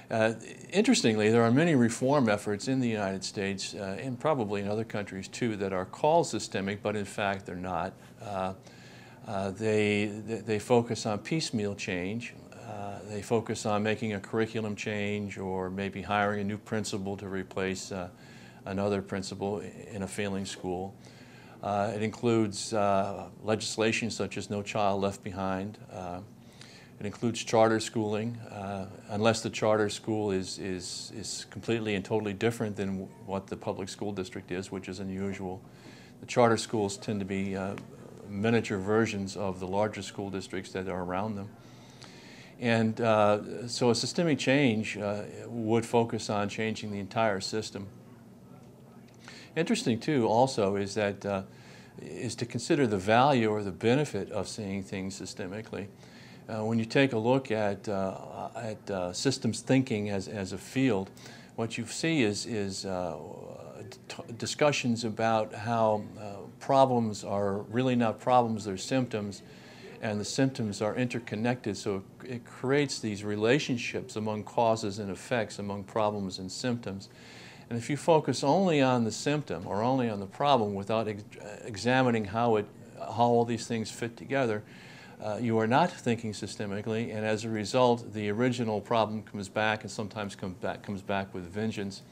Interestingly, there are many reform efforts in the United States and probably in other countries too that are called systemic, but in fact they're not. They focus on piecemeal change. They focus on making a curriculum change or maybe hiring a new principal to replace another principal in a failing school. It includes legislation such as No Child Left Behind. It includes charter schooling, unless the charter school is completely and totally different than what the public school district is, which is unusual. The charter schools tend to be miniature versions of the larger school districts that are around them. And so a systemic change would focus on changing the entire system. Interesting too also is that is to consider the value or the benefit of seeing things systemically. When you take a look at systems thinking as a field, what you see is discussions about how problems are really not problems, they're symptoms, and the symptoms are interconnected, so it creates these relationships among causes and effects, among problems and symptoms. And if you focus only on the symptom or only on the problem without examining how all these things fit together, you are not thinking systemically, and as a result, the original problem comes back and sometimes comes back with vengeance.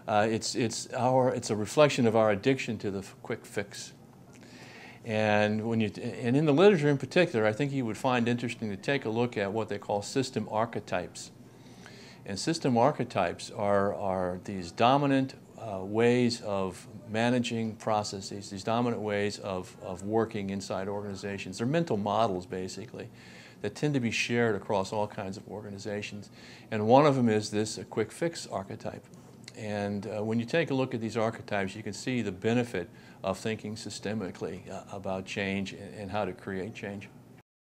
It's a reflection of our addiction to the quick fix. And in the literature in particular, I think you would find interesting to take a look at what they call system archetypes. And system archetypes are these dominant ways of managing processes, these dominant ways of working inside organizations. They're mental models, basically, that tend to be shared across all kinds of organizations. And one of them is this quick fix archetype. And when you take a look at these archetypes, you can see the benefit of thinking systemically about change and how to create change.